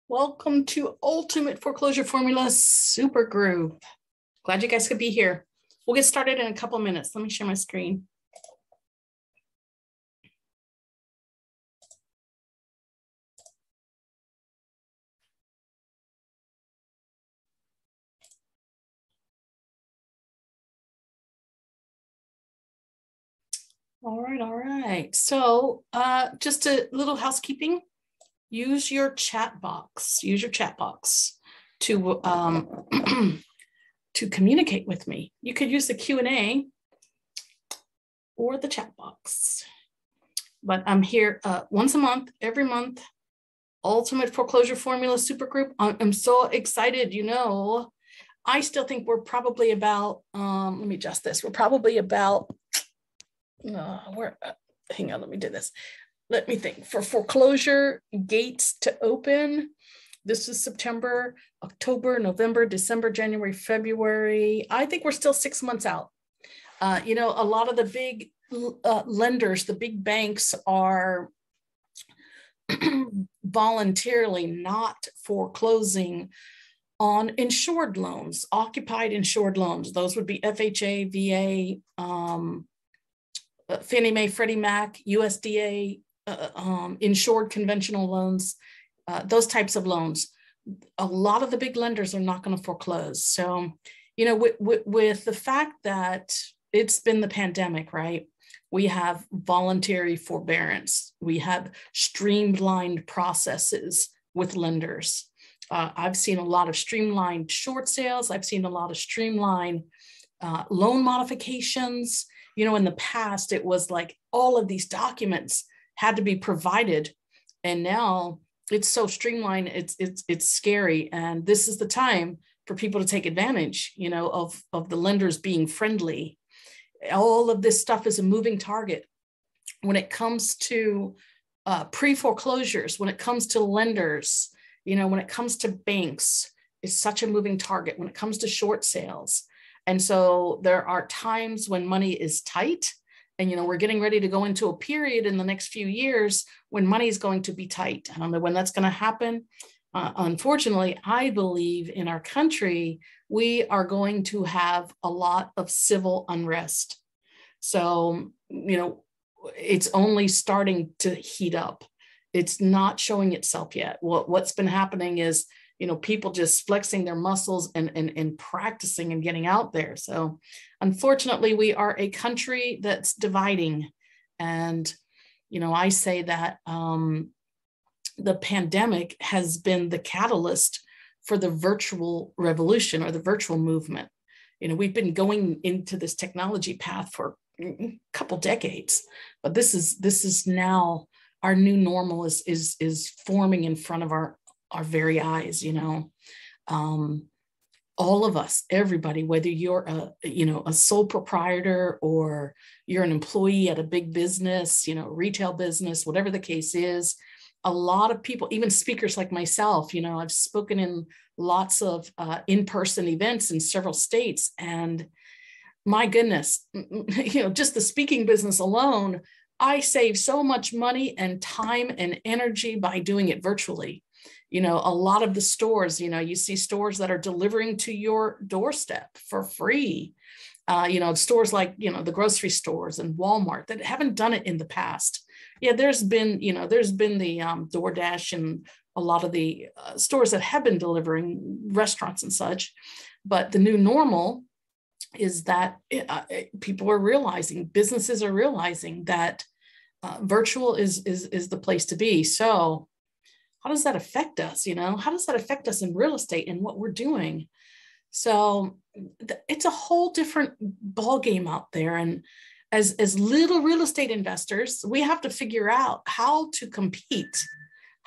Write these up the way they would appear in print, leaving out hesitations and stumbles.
Welcome to Ultimate Foreclosure Formula Super Group. Glad you guys could be here. We'll get started in a couple minutes. Let me share my screen. All right. So just a little housekeeping. Use your chat box. Use your chat box to to communicate with me. You could use the Q&A or the chat box. But I'm here once a month, every month. Ultimate Foreclosure Formula Super Group. I'm so excited. You know, I still think we're probably about, let me adjust this. We're probably about, hang on, let me do this. Let me think. For foreclosure gates to open, this is September, October, November, December, January, February. I think we're still 6 months out. You know, a lot of the big lenders, the big banks are voluntarily not foreclosing on insured loans, occupied insured loans. Those would be FHA, VA, Fannie Mae, Freddie Mac, USDA, insured conventional loans, those types of loans. A lot of the big lenders are not going to foreclose. So, you know, with the fact that it's been the pandemic, right? We have voluntary forbearance. We have streamlined processes with lenders. I've seen a lot of streamlined short sales. I've seen a lot of streamlined loan modifications. You know, in the past, it was like all of these documents had to be provided. And now it's so streamlined, it's scary. And this is the time for people to take advantage, you know, of the lenders being friendly. All of this stuff is a moving target. When it comes to pre-foreclosures, when it comes to lenders, you know, when it comes to banks, it's such a moving target. When it comes to short sales. And so there are times when money is tight. And, you know, we're getting ready to go into a period in the next few years when money is going to be tight. I don't know when that's going to happen. Unfortunately, I believe in our country, we are going to have a lot of civil unrest. So, you know, it's only starting to heat up. It's not showing itself yet. What's been happening is, you know, people just flexing their muscles and practicing and getting out there. So unfortunately, we are a country that's dividing. And, you know, I say that the pandemic has been the catalyst for the virtual revolution or the virtual movement. You know, we've been going into this technology path for a couple decades, but this is now our new normal is forming in front of our very eyes. You know, all of us, everybody, whether you're a sole proprietor or you're an employee at a big business, you know, retail business, whatever the case is, a lot of people, even speakers like myself, you know, I've spoken in lots of in-person events in several states, and my goodness, you know, just the speaking business alone, I save so much money and time and energy by doing it virtually. You know, a lot of the stores, you know, you see stores that are delivering to your doorstep for free. You know, stores like, you know, the grocery stores and Walmart that haven't done it in the past. Yeah, there's been the DoorDash and a lot of the stores that have been delivering, restaurants and such. But the new normal is that people are realizing, businesses are realizing that virtual is the place to be. So how does that affect us? You know, how does that affect us in real estate and what we're doing? So it's a whole different ballgame out there. And as little real estate investors, we have to figure out how to compete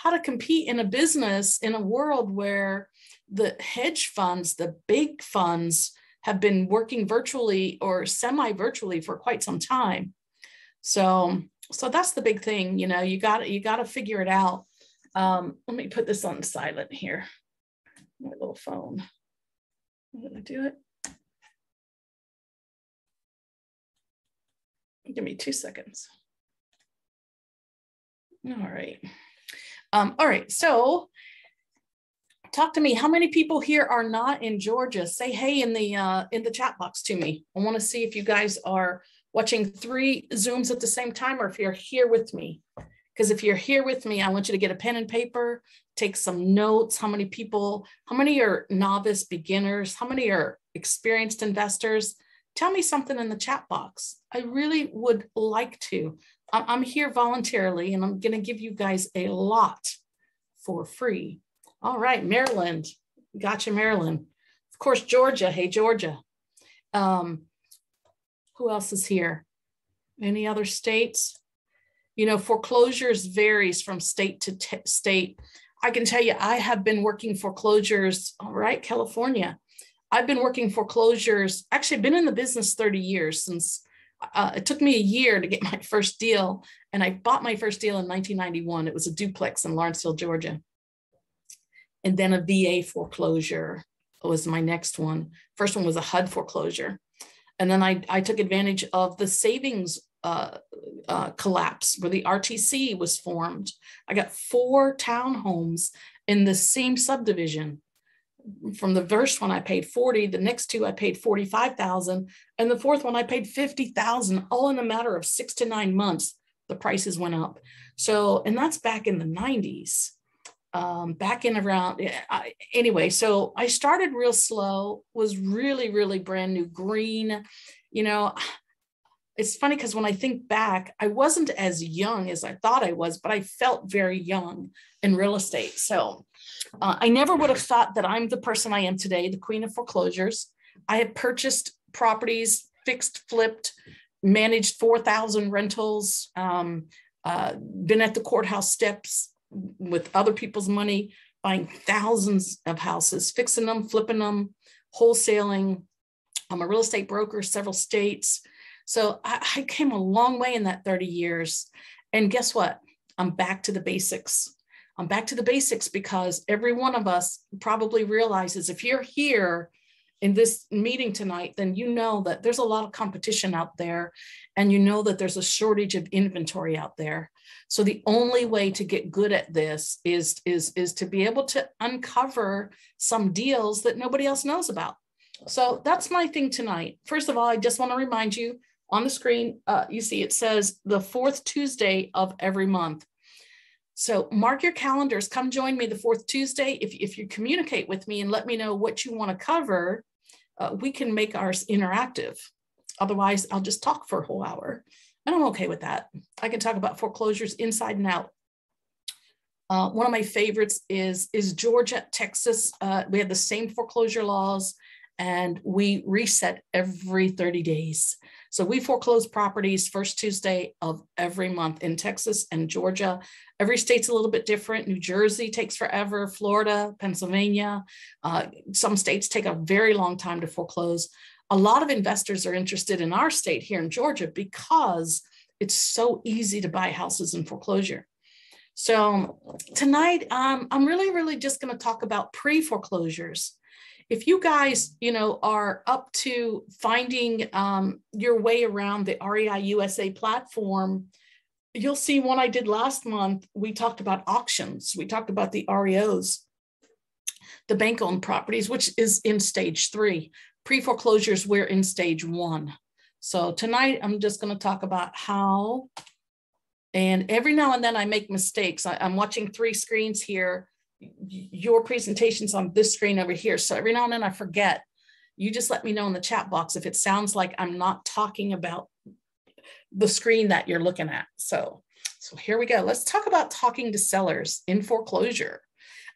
in a business, in a world where the hedge funds, the big funds, have been working virtually or semi-virtually for quite some time. So that's the big thing. You know, you got to figure it out. Let me put this on silent here. My little phone. I'm going to do it. Give me 2 seconds. All right. All right. So Talk to me. How many people here are not in Georgia? Say hey in the chat box to me. I want to see if you guys are watching 3 Zooms at the same time, or if you're here with me. Because if you're here with me, I want you to get a pen and paper, take some notes. How many people, how many are novice beginners? How many are experienced investors? Tell me something in the chat box. I really would like to. I'm here voluntarily, and I'm going to give you guys a lot for free. All right, Maryland. Gotcha, Maryland. Of course, Georgia. Hey, Georgia. Who else is here? Any other states? You know, foreclosures varies from state to state. I can tell you, I have been working foreclosures. All right, California. I've been working foreclosures. Actually, I've been in the business 30 years since it took me a year to get my first deal. And I bought my first deal in 1991. It was a duplex in Lawrenceville, Georgia. And then a VA foreclosure was my next one. First one was a HUD foreclosure. And then I took advantage of the savings collapse where the RTC was formed. I got 4 townhomes in the same subdivision. From the first one, I paid 40. The next 2, I paid 45,000. And the 4th one, I paid 50,000, all in a matter of 6 to 9 months. The prices went up. So, and that's back in the 90s. Back in around, anyway, so I started real slow, was really, really brand new, green. You know, it's funny because when I think back, I wasn't as young as I thought I was, but I felt very young in real estate. So I never would have thought that I'm the person I am today, the queen of foreclosures. I have purchased properties, fixed, flipped, managed 4,000 rentals, been at the courthouse steps with other people's money, buying thousands of houses, fixing them, flipping them, wholesaling. I'm a real estate broker, several states. So I came a long way in that 30 years. And guess what? I'm back to the basics. I'm back to the basics because every one of us probably realizes if you're here in this meeting tonight, then you know that there's a lot of competition out there, and you know that there's a shortage of inventory out there. So the only way to get good at this is to be able to uncover some deals that nobody else knows about. So that's my thing tonight. First of all, I just want to remind you on the screen, you see it says the 4th Tuesday of every month. So mark your calendars, come join me the 4th Tuesday. If you communicate with me and let me know what you want to cover, we can make ours interactive. Otherwise, I'll just talk for a whole hour. And I'm okay with that. I can talk about foreclosures inside and out. One of my favorites is Georgia, Texas. We have the same foreclosure laws, and we reset every 30 days. So we foreclose properties first Tuesday of every month in Texas and Georgia. Every state's a little bit different. New Jersey takes forever, Florida, Pennsylvania. Some states take a very long time to foreclose. A lot of investors are interested in our state here in Georgia because it's so easy to buy houses in foreclosure. So tonight, I'm really just going to talk about pre-foreclosures. If you guys, are up to finding your way around the REI USA platform, you'll see one I did last month. We talked about auctions. We talked about the REOs, the bank-owned properties, which is in stage 3. Pre-foreclosures, we're in stage 1. So tonight, I'm just going to talk about how, and every now and then I make mistakes. I'm watching 3 screens here. Your presentation's on this screen over here. So every now and then I forget. You just let me know in the chat box if it sounds like I'm not talking about the screen that you're looking at. So here we go. Let's talk about talking to sellers in foreclosure.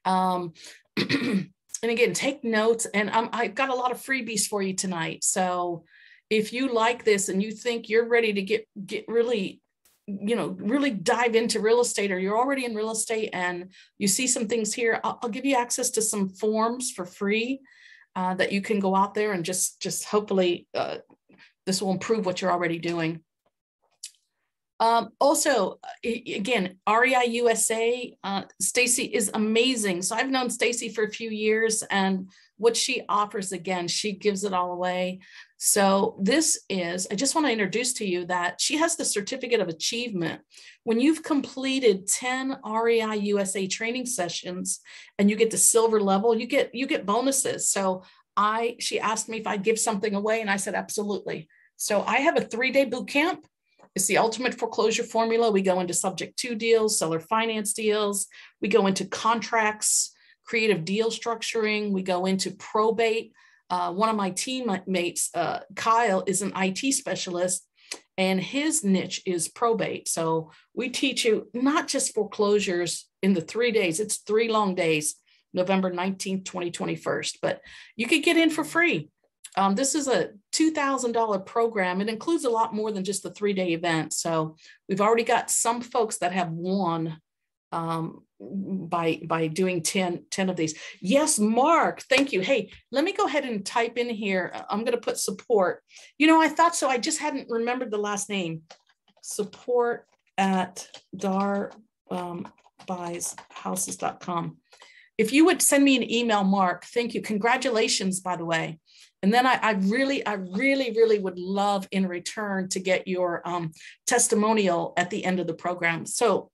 And again, take notes. And I've got a lot of freebies for you tonight. So if you like this and you think you're ready to get really, really dive into real estate, or you're already in real estate and you see some things here, I'll give you access to some forms for free that you can go out there and just hopefully this will improve what you're already doing. Also, again, REI USA, Stacy is amazing. So I've known Stacy for a few years, and what she offers, again, she gives it all away. So this is, I just want to introduce to you that she has the certificate of achievement. When you've completed 10 REI USA training sessions and you get to silver level, you get bonuses. So she asked me if I'd give something away, and I said, absolutely. So I have a 3-day boot camp. It's the ultimate foreclosure formula. We go into subject to deals, seller finance deals. We go into contracts, creative deal structuring. We go into probate. One of my teammates, Kyle, is an IT specialist, and his niche is probate. So we teach you not just foreclosures in the 3 days. It's 3 long days, November 19th, 2021. But you could get in for free. This is a $2,000 program. It includes a lot more than just the 3-day event. So we've already got some folks that have won by doing 10 of these. Yes, Mark, thank you. Hey, let me go ahead and type in here. I'm going to put support. You know, I thought so. I just hadn't remembered the last name. Support at darbuysHouses.com. If you would send me an email, Mark, thank you. Congratulations, by the way. And then I really would love in return to get your testimonial at the end of the program. So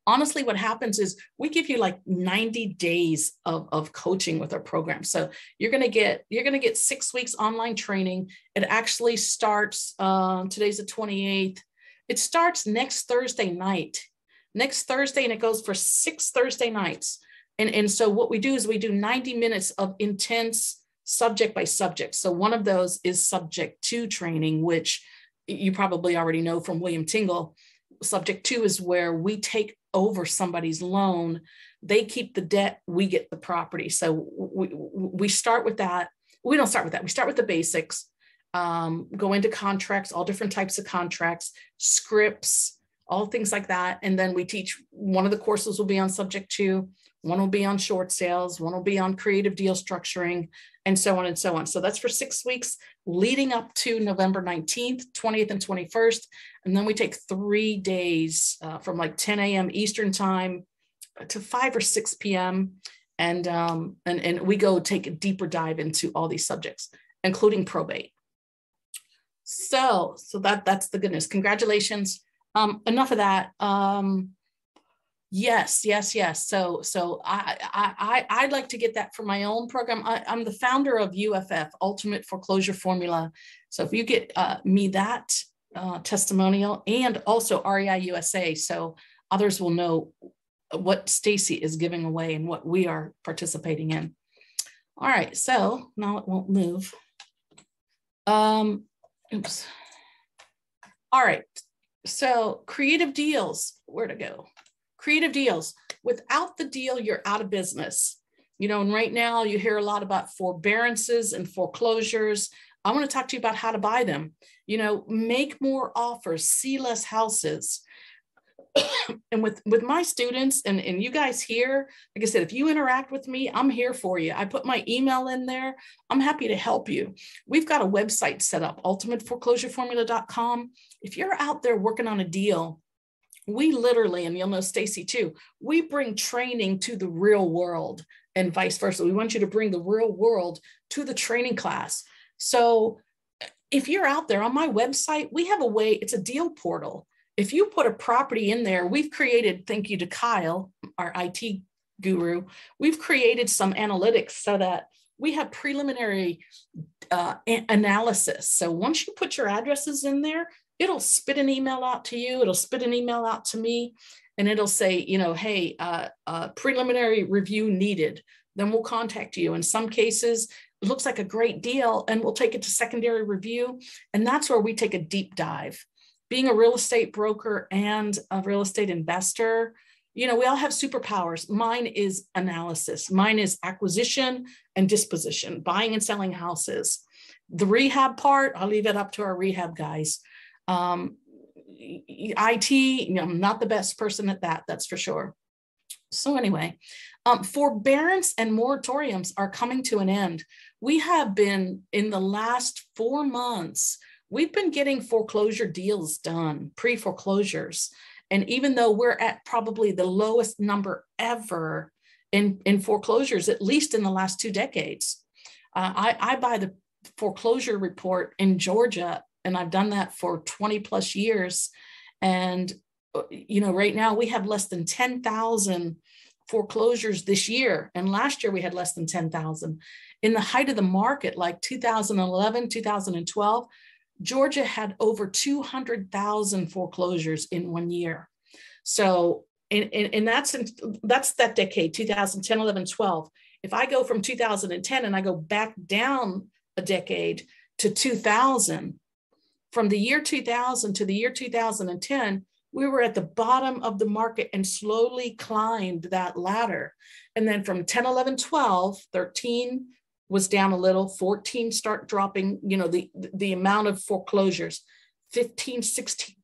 honestly, what happens is we give you like 90 days of coaching with our program. So you're gonna get 6 weeks online training. It actually starts, today's the 28th. It starts next Thursday night. Next Thursday, and it goes for 6 Thursday nights. And so what we do is we do 90 minutes of intense subject by subject. So one of those is subject to training, which you probably already know from William Tingle. Subject to is where we take over somebody's loan. They keep the debt, we get the property. So we start with that. We don't start with that. We start with the basics, go into contracts, all different types of contracts, scripts, all things like that. And then we teach, one of the courses will be on subject to, one will be on short sales, one will be on creative deal structuring, and so on and so on. So that's for 6 weeks leading up to November 19th, 20th, and 21st. And then we take 3 days from like 10 a.m. Eastern time to 5 or 6 p.m. And we go take a deeper dive into all these subjects, including probate. So that's the goodness. Congratulations. Enough of that. Yes. So I'd like to get that for my own program. I'm the founder of UFF, Ultimate Foreclosure Formula. So if you get me that testimonial, and also REI USA, so others will know what Stacy is giving away and what we are participating in. All right, so now it won't move. Oops. All right, so creative deals, where to go? Creative deals. Without the deal, you're out of business. You know, and right now you hear a lot about forbearances and foreclosures. I want to talk to you about how to buy them. You know, make more offers, see less houses. And with my students and you guys here, like I said, if you interact with me, I'm here for you. I put my email in there. I'm happy to help you. We've got a website set up, ultimateforeclosureformula.com. If you're out there working on a deal, we literally, and you'll know Stacy too, we bring training to the real world and vice versa. We want you to bring the real world to the training class. So if you're out there on my website, we have a way, it's a deal portal. If you put a property in there, we've created, thank you to Kyle, our IT guru, we've created some analytics so that we have preliminary analysis. So once you put your addresses in there, it'll spit an email out to you. It'll spit an email out to me, and it'll say, you know, hey, preliminary review needed. Then we'll contact you. In some cases, it looks like a great deal, and we'll take it to secondary review. And that's where we take a deep dive. Being a real estate broker and a real estate investor, you know, we all have superpowers. Mine is analysis. Mine is acquisition and disposition, buying and selling houses. The rehab part, I'll leave it up to our rehab guys. IT, you know, I'm not the best person at that, that's for sure. So anyway, forbearance and moratoriums are coming to an end. We have been, in the last 4 months, we've been getting foreclosure deals done, pre-foreclosures. And even though we're at probably the lowest number ever in foreclosures, at least in the last 2 decades, I buy the foreclosure report in Georgia, and I've done that for 20 plus years. And, right now we have less than 10,000 foreclosures this year. And last year we had less than 10,000. In the height of the market, like 2011, 2012, Georgia had over 200,000 foreclosures in 1 year. So, and that's that decade, 2010, 11, 12. If I go from 2010 and I go back down a decade to 2000, from the year 2000 to the year 2010, we were at the bottom of the market and slowly climbed that ladder. And then from 10, 11, 12, 13 was down a little, 14 start dropping, the amount of foreclosures, 15, 16.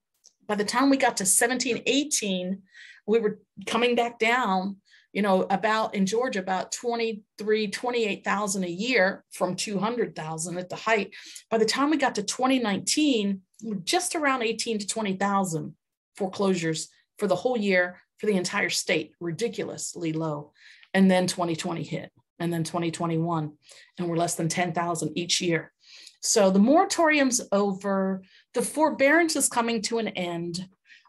By the time we got to 17, 18, we were coming back down, about in Georgia, about 23, 28,000 a year from 200,000 at the height. By the time we got to 2019, we were just around 18 to 20,000 foreclosures for the whole year for the entire state, ridiculously low. And then 2020 hit, and then 2021, and we're less than 10,000 each year. So the moratorium's over, the forbearance is coming to an end.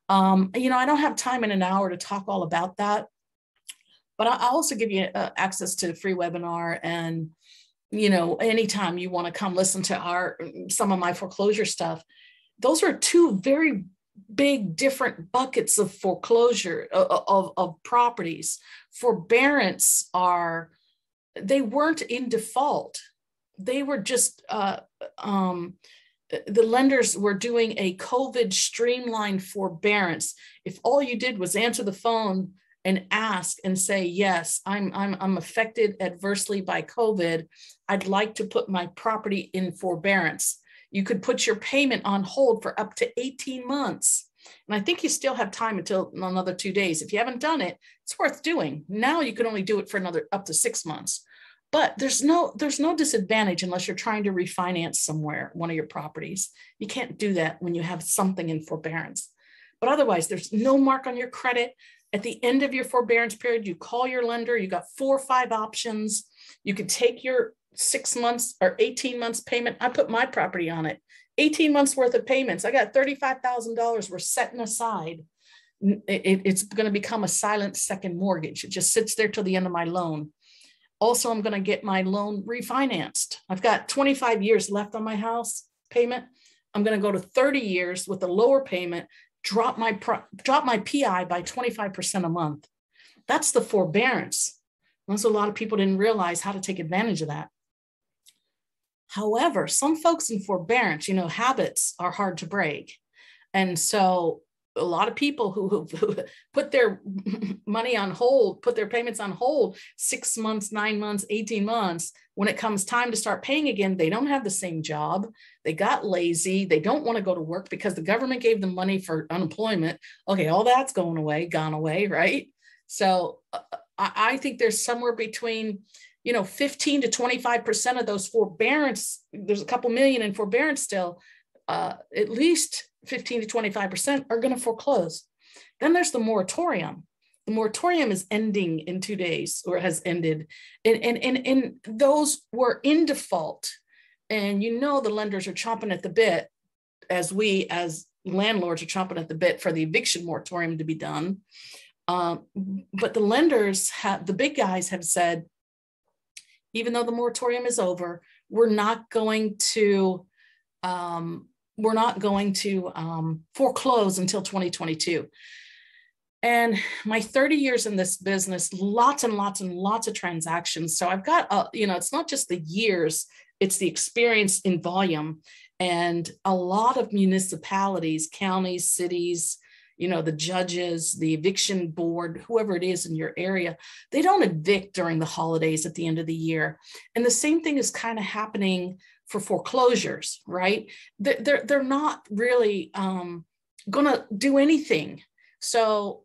I don't have time in an hour to talk all about that, but I'll also give you access to a free webinar, and, anytime you want to come listen to some of my foreclosure stuff. Those are 2 very big different buckets of foreclosure of properties. Forbearance they weren't in default. They were just, the lenders were doing a COVID streamlined forbearance. If all you did was answer the phone and ask and say, yes, I'm affected adversely by COVID, I'd like to put my property in forbearance. You could put your payment on hold for up to 18 months. And I think you still have time until another 2 days. If you haven't done it, it's worth doing. Now you can only do it for another up to 6 months. But there's no disadvantage unless you're trying to refinance somewhere, one of your properties. You can't do that when you have something in forbearance. But otherwise, there's no mark on your credit. At the end of your forbearance period, you call your lender, you got 4 or 5 options. You could take your 6 months or 18 months payment. I put my property on it. 18 months worth of payments. I got $35,000 we're setting aside. It's going to become a silent second mortgage. It just sits there till the end of my loan. Also, I'm going to get my loan refinanced. I've got 25 years left on my house payment. I'm going to go to 30 years with a lower payment, drop my PI by 25% a month. That's the forbearance. Most a lot of people didn't realize how to take advantage of that. However, some folks in forbearance, habits are hard to break. And so a lot of people who put their money on hold, put their payments on hold 6 months, 9 months, 18 months, when it comes time to start paying again, they don't have the same job. They got lazy. They don't want to go to work because the government gave them money for unemployment. Okay, all that's gone away, right? So I think there's somewhere between 15 to 25% of those forbearance, there's a couple million in forbearance still, at least 15 to 25% are going to foreclose. Then there's the moratorium. The moratorium is ending in 2 days, or has ended. And those were in default. And the lenders are chomping at the bit, as we as landlords are chomping at the bit for the eviction moratorium to be done. But the lenders the big guys have said, even though the moratorium is over, we're not going to foreclose until 2022. And my 30 years in this business, lots and lots and lots of transactions. So I've got, it's not just the years, it's the experience in volume. And a lot of municipalities, counties, cities, the judges, the eviction board, whoever it is in your area, they don't evict during the holidays at the end of the year. And the same thing is kind of happening for foreclosures, right? They're not really going to do anything. So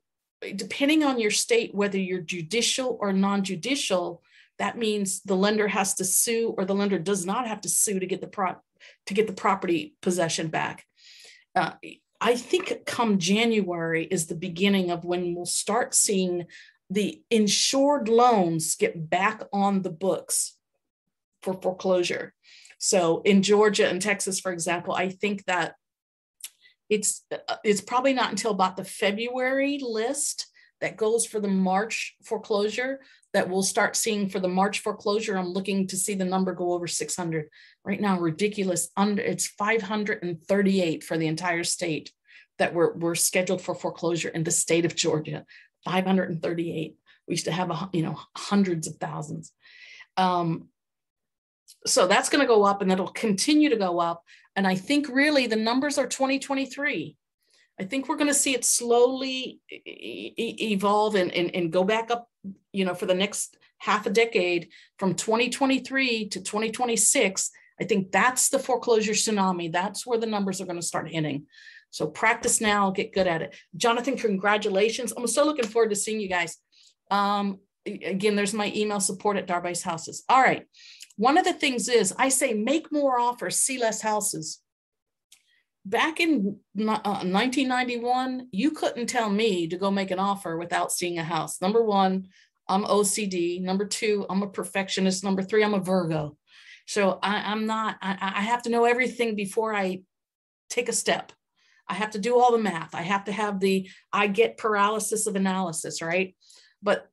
depending on your state, whether you're judicial or non-judicial, that means the lender has to sue, or the lender does not have to sue to get the to get the property possession back. I think come January is the beginning of when we'll start seeing the insured loans get back on the books for foreclosure. So in Georgia and Texas, for example, I think that it's probably not until about the February list that goes for the March foreclosure that we'll start seeing for the March foreclosure. I'm looking to see the number go over 600. Right now, ridiculous. It's 538 for the entire state that we're scheduled for foreclosure in the state of Georgia. 538. We used to have hundreds of thousands. So that's going to go up, and it'll continue to go up. And I think really the numbers are 2023. I think we're going to see it slowly evolve and go back up, for the next half a decade from 2023 to 2026. I think that's the foreclosure tsunami. That's where the numbers are going to start hitting. So practice now, get good at it. Jonathan, congratulations. I'm so looking forward to seeing you guys. Again, there's my email, support@Darby's All right. One of the things is I say, make more offers, see less houses. Back in 1991, you couldn't tell me to go make an offer without seeing a house. Number one, I'm OCD. Number two, I'm a perfectionist. Number three, I'm a Virgo. So I have to know everything before I take a step. I have to do all the math. I have to have I get paralysis of analysis, right? But,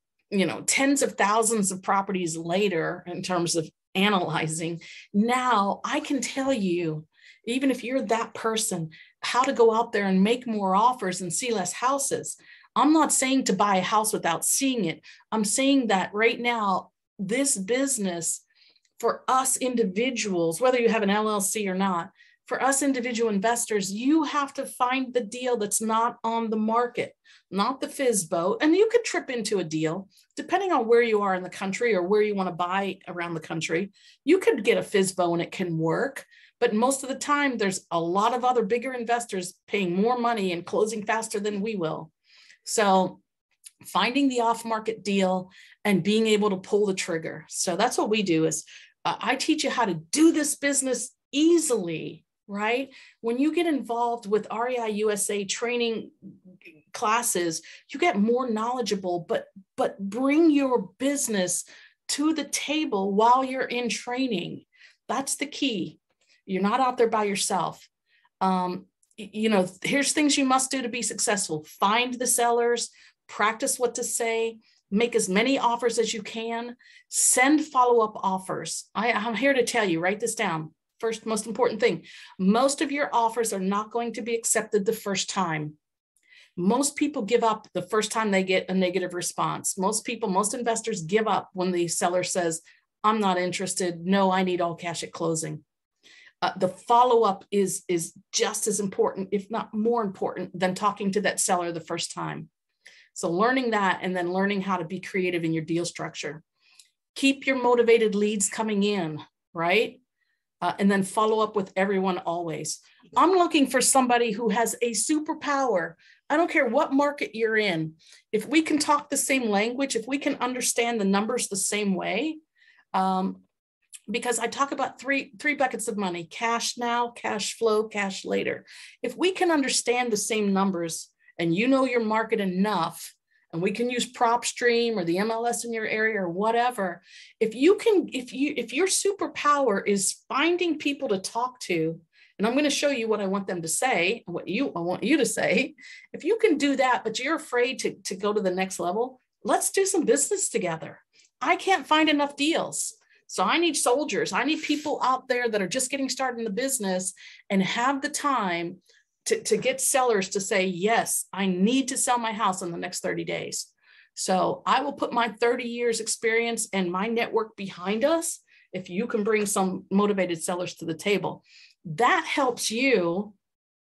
tens of thousands of properties later, in terms of analyzing, now I can tell you, even if you're that person, how to go out there and make more offers and see less houses. I'm not saying to buy a house without seeing it. I'm saying that right now, this business for us individuals, whether you have an LLC or not, for us individual investors, you have to find the deal that's not on the market, not the FSBO. And you could trip into a deal, depending on where you are in the country or where you want to buy around the country. You could get a FSBO and it can work. But most of the time, there's a lot of other bigger investors paying more money and closing faster than we will. So finding the off-market deal and being able to pull the trigger. So that's what we do is I teach you how to do this business easily, right? When you get involved with REI USA training classes, you get more knowledgeable, but bring your business to the table while you're in training. That's the key. You're not out there by yourself. Here's things you must do to be successful. Find the sellers, practice what to say, make as many offers as you can, send follow-up offers. I'm here to tell you, write this down. First, most important thing, most of your offers are not going to be accepted the first time. Most people give up the first time they get a negative response. Most investors give up when the seller says, I'm not interested. No, I need all cash at closing. The follow-up is just as important, if not more important, than talking to that seller the first time. So learning that and then learning how to be creative in your deal structure. Keep your motivated leads coming in, right? And then follow up with everyone always. I'm looking for somebody who has a superpower. I don't care what market you're in. If we can talk the same language, if we can understand the numbers the same way, because I talk about three buckets of money: cash now, cash flow, cash later. If we can understand the same numbers and you know your market enough, and we can use PropStream or the MLS in your area or whatever, if your superpower is finding people to talk to, and I'm going to show you what I want them to say, I want you to say, if you can do that, but you're afraid to go to the next level, let's do some business together. I can't find enough deals. So I need soldiers. I need people out there that are just getting started in the business and have the time to get sellers to say, yes, I need to sell my house in the next 30 days. So I will put my 30 years experience and my network behind us if you can bring some motivated sellers to the table. That helps you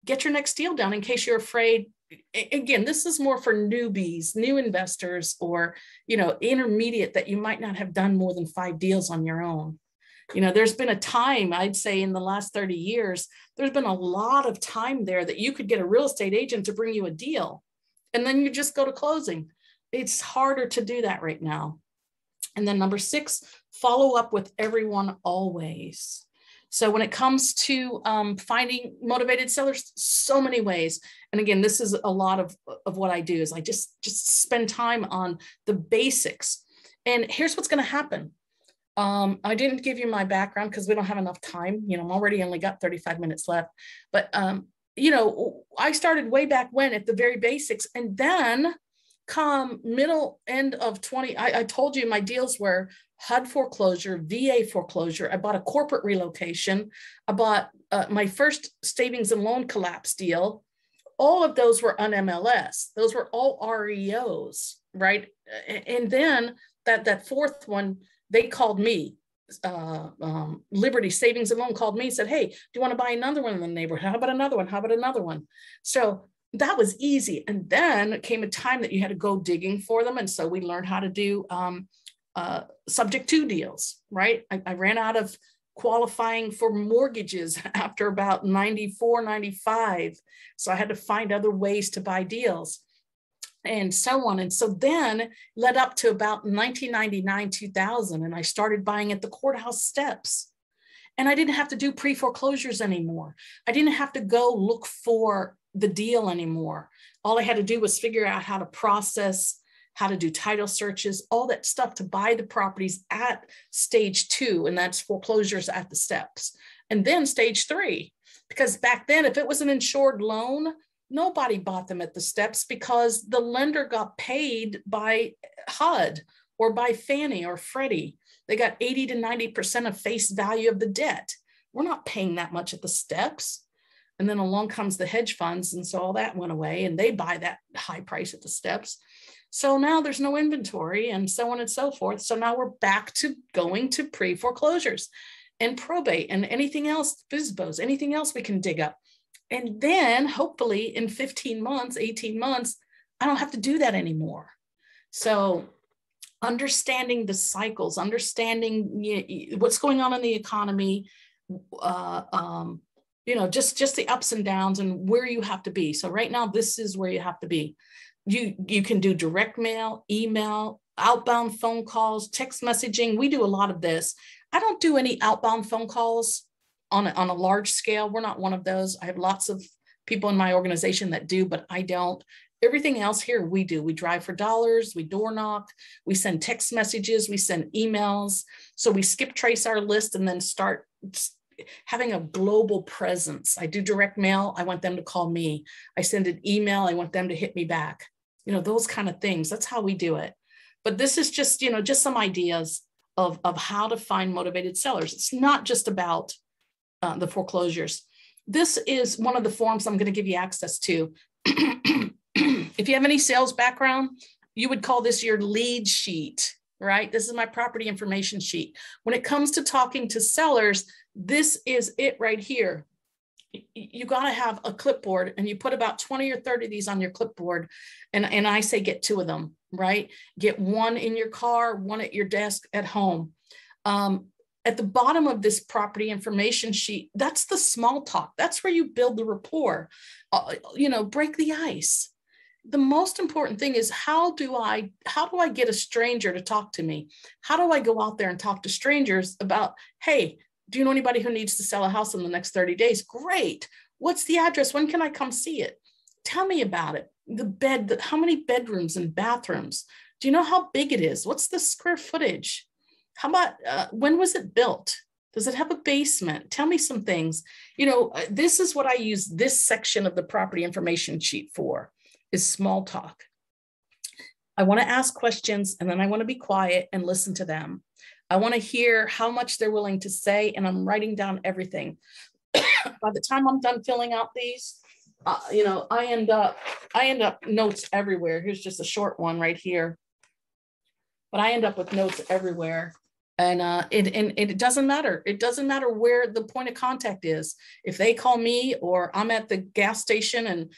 get your next deal done in case you're afraid. Again, this is more for newbies, new investors, or, intermediate that you might not have done more than 5 deals on your own. There's been a time, I'd say in the last 30 years, there's been a lot of time there that you could get a real estate agent to bring you a deal, and then you just go to closing. It's harder to do that right now. And then number 6, follow up with everyone always. So when it comes to finding motivated sellers, so many ways. And again, this is a lot of what I do is I just spend time on the basics. And here's what's going to happen. I didn't give you my background because we don't have enough time. You know, I'm already only got 35 minutes left. But, you know, I started way back when at the very basics. And then come middle end of 20, I told you my deals were HUD foreclosure, VA foreclosure. I bought a corporate relocation. I bought my first savings and loan collapse deal. All of those were on MLS. Those were all REOs, right? And then that fourth one, they called me. Liberty Savings and Loan called me and said, hey, do you want to buy another one in the neighborhood? How about another one? How about another one? So that was easy. And then came a time that you had to go digging for them. And so we learned how to do subject to deals, right? I ran out of qualifying for mortgages after about 94, 95. So I had to find other ways to buy deals and so on. And so then led up to about 1999, 2000, and I started buying at the courthouse steps. And I didn't have to do pre-foreclosures anymore. I didn't have to go look for the deal anymore. All I had to do was figure out how to process, how to do title searches, all that stuff to buy the properties at stage 2, and that's foreclosures at the steps. And then stage 3, because back then, if it was an insured loan, nobody bought them at the steps because the lender got paid by HUD or by Fannie or Freddie. They got 80 to 90% of face value of the debt. We're not paying that much at the steps. And then along comes the hedge funds. And so all that went away and they buy that high price at the steps. So now there's no inventory and so on and so forth. So now we're back to going to pre-foreclosures and probate and anything else, FSBOs, anything else we can dig up. And then hopefully in 15 months, 18 months, I don't have to do that anymore. So understanding the cycles, understanding what's going on in the economy, just the ups and downs and where you have to be. So right now, this is where you have to be. You can do direct mail, email, outbound phone calls, text messaging. We do a lot of this. I don't do any outbound phone calls on a large scale. We're not one of those. I have lots of people in my organization that do, but I don't. Everything else here we do. We drive for dollars, we door knock, we send text messages, we send emails. So we skip trace our list and then start having a global presence. I do direct mail. I want them to call me. I send an email. I want them to hit me back. Those kind of things. That's how we do it. But this is just, just some ideas of how to find motivated sellers. It's not just about the foreclosures. This is one of the forms I'm going to give you access to. If you have any sales background, you would call this your lead sheet, right? This is my property information sheet. When it comes to talking to sellers, this is it right here. You got to have a clipboard and you put about 20 or 30 of these on your clipboard. And I say get 2 of them, right? Get 1 in your car, 1 at your desk at home. At the bottom of this property information sheet, that's the small talk. That's where you build the rapport, break the ice. The most important thing is how do I get a stranger to talk to me? How do I go out there and talk to strangers about, hey, do you know anybody who needs to sell a house in the next 30 days? Great. What's the address? When can I come see it? Tell me about it. How many bedrooms and bathrooms? Do you know how big it is? What's the square footage? How about, when was it built? Does it have a basement? Tell me some things. This is what I use this section of the property information sheet for, is small talk. I want to ask questions and then I want to be quiet and listen to them. I want to hear how much they're willing to say, and I'm writing down everything. By the time I'm done filling out these, I end up notes everywhere. Here's just a short one right here, but I end up with notes everywhere. And it doesn't matter. It doesn't matter where the point of contact is. If they call me or I'm at the gas station and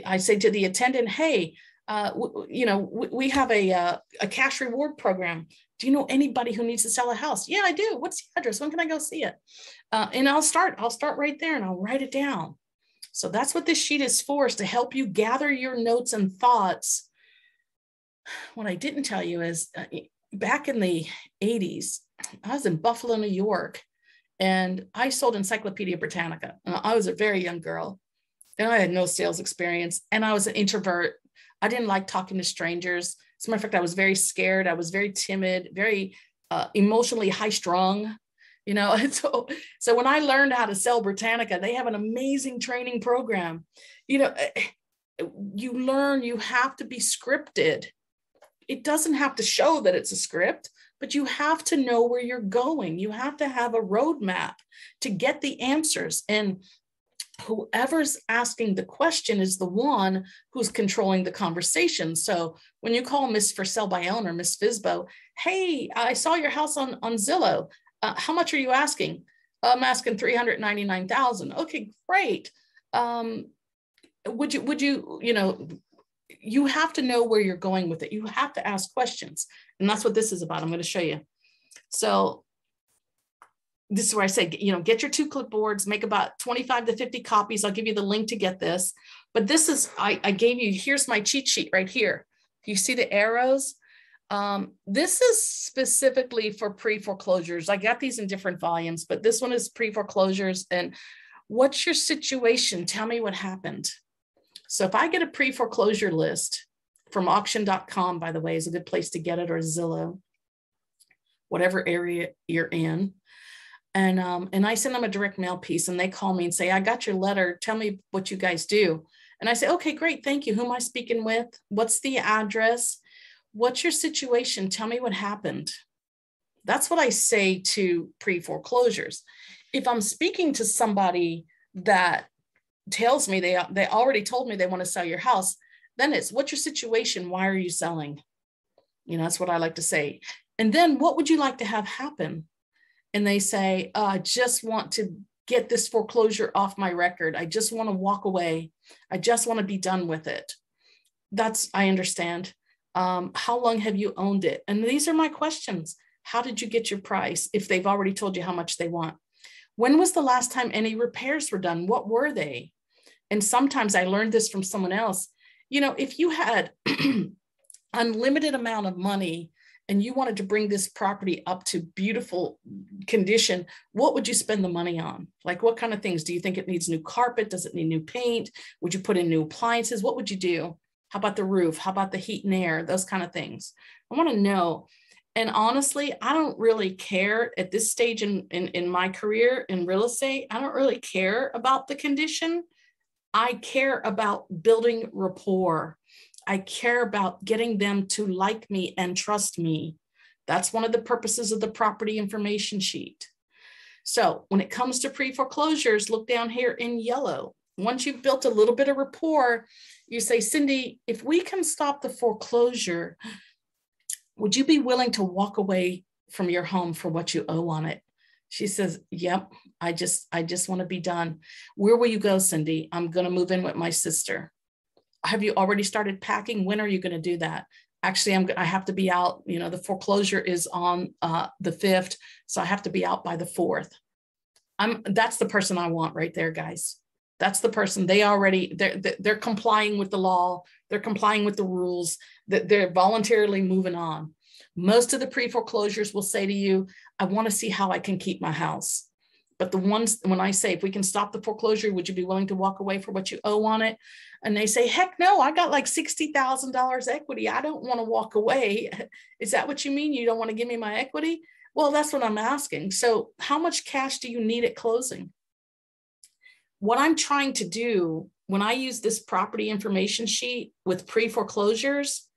I say to the attendant, hey, we have a cash reward program. Do you know anybody who needs to sell a house? Yeah, I do. What's the address? When can I go see it? And I'll start right there and I'll write it down. So that's what this sheet is for, is to help you gather your notes and thoughts. What I didn't tell you is back in the 80s, I was in Buffalo, New York, And I sold Encyclopedia Britannica. I was a very young girl and I had no sales experience. And I was an introvert. I didn't like talking to strangers. As a matter of fact, I was very scared. I was very timid, very emotionally high strung, you know. And so when I learned how to sell Britannica, they have an amazing training program. You know, you learn you have to be scripted. It doesn't have to show that it's a script, but you have to know where you're going. You have to have a roadmap to get the answers. And whoever's asking the question is the one who's controlling the conversation. So when you call Miss For Sale by Owner, Miss Fizbo, hey, I saw your house on Zillow. How much are you asking? I'm asking $399,000. Okay, great. Would you, you know, you have to know where you're going with it. You have to ask questions. And that's what this is about. I'm going to show you. So this is where I say, you know, get your 2 clipboards, make about 25 to 50 copies. I'll give you the link to get this. But this is, I gave you, here's my cheat sheet right here. You see the arrows? This is specifically for pre-foreclosures. I got these in different volumes, but this one is pre-foreclosures. And what's your situation? Tell me what happened. So if I get a pre-foreclosure list from auction.com, by the way, is a good place to get it, or Zillow, whatever area you're in. And I send them a direct mail piece and they call me and say, I got your letter. Tell me what you guys do. And I say, okay, great. Thank you. Who am I speaking with? What's the address? What's your situation? Tell me what happened. That's what I say to pre-foreclosures. If I'm speaking to somebody that tells me they already told me they want to sell your house, then it's, what's your situation? Why are you selling? You know, that's what I like to say. And then what would you like to have happen? And they say, I just want to get this foreclosure off my record. I just want to walk away. I just want to be done with it. That's, I understand. How long have you owned it? And these are my questions. How did you get your price if they've already told you how much they want? When was the last time any repairs were done? What were they? And sometimes I learned this from someone else. You know, if you had unlimited amount of money and you wanted to bring this property up to beautiful condition, what would you spend the money on? Like, what kind of things? Do you think it needs new carpet? Does it need new paint? Would you put in new appliances? What would you do? How about the roof? How about the heat and air? Those kind of things. I want to know. And honestly, I don't really care at this stage in my career in real estate. I don't really care about the condition. I care about building rapport. I care about getting them to like me and trust me. That's one of the purposes of the property information sheet. So when it comes to pre-foreclosures, look down here in yellow. Once you've built a little bit of rapport, you say, Cindy, if we can stop the foreclosure, would you be willing to walk away from your home for what you owe on it? She says, yep, I just want to be done. Where will you go, Cindy? I'm going to move in with my sister. Have you already started packing? When are you going to do that? Actually, I have to be out. You know, the foreclosure is on the 5th. So I have to be out by the 4th. That's the person I want right there, guys. That's the person. They're complying with the law. They're complying with the rules. They're voluntarily moving on. Most of the pre-foreclosures will say to you, I want to see how I can keep my house. But the ones, when I say, if we can stop the foreclosure, would you be willing to walk away for what you owe on it? And they say, heck no, I got like $60,000 equity. I don't want to walk away. Is that what you mean? You don't want to give me my equity? Well, that's what I'm asking. So how much cash do you need at closing? What I'm trying to do when I use this property information sheet with pre-foreclosures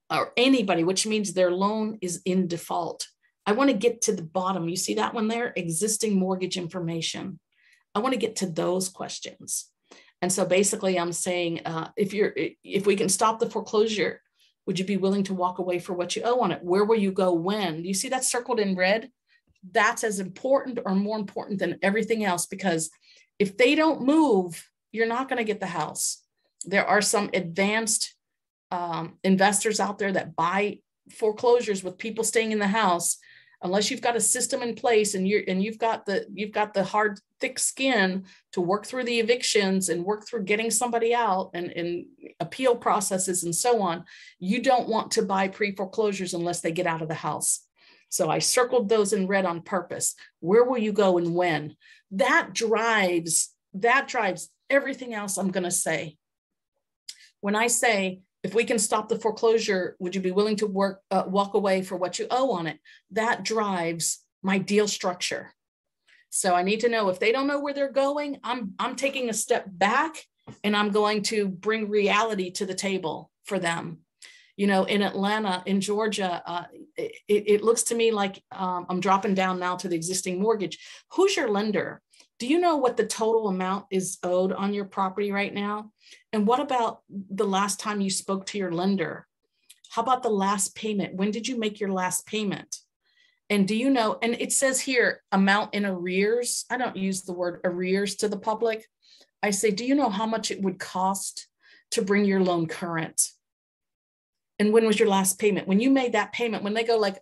or anybody, which means their loan is in default, I want to get to the bottom. You see that one there? Existing mortgage information. I want to get to those questions. And so basically I'm saying, if we can stop the foreclosure, would you be willing to walk away for what you owe on it? Where will you go when? Do you see that circled in red? That's as important or more important than everything else, because if they don't move, you're not going to get the house. There are some advanced investors out there that buy foreclosures with people staying in the house. Unless you've got a system in place and you've got the hard, thick skin to work through the evictions and work through getting somebody out and appeal processes and so on, you don't want to buy pre-foreclosures unless they get out of the house. So I circled those in red on purpose. Where will you go and when? That drives everything else I'm going to say. When I say, if we can stop the foreclosure, would you be willing to walk away for what you owe on it? That drives my deal structure. So I need to know if they don't know where they're going, I'm taking a step back and I'm going to bring reality to the table for them. You know, in Atlanta, in Georgia, it looks to me like I'm dropping down now to the existing mortgage. Who's your lender? Do you know what the total amount is owed on your property right now? And what about the last time you spoke to your lender? How about the last payment? When did you make your last payment? And do you know, and it says here, amount in arrears. I don't use the word arrears to the public. I say, do you know how much it would cost to bring your loan current? And when was your last payment? When you made that payment, when they go like,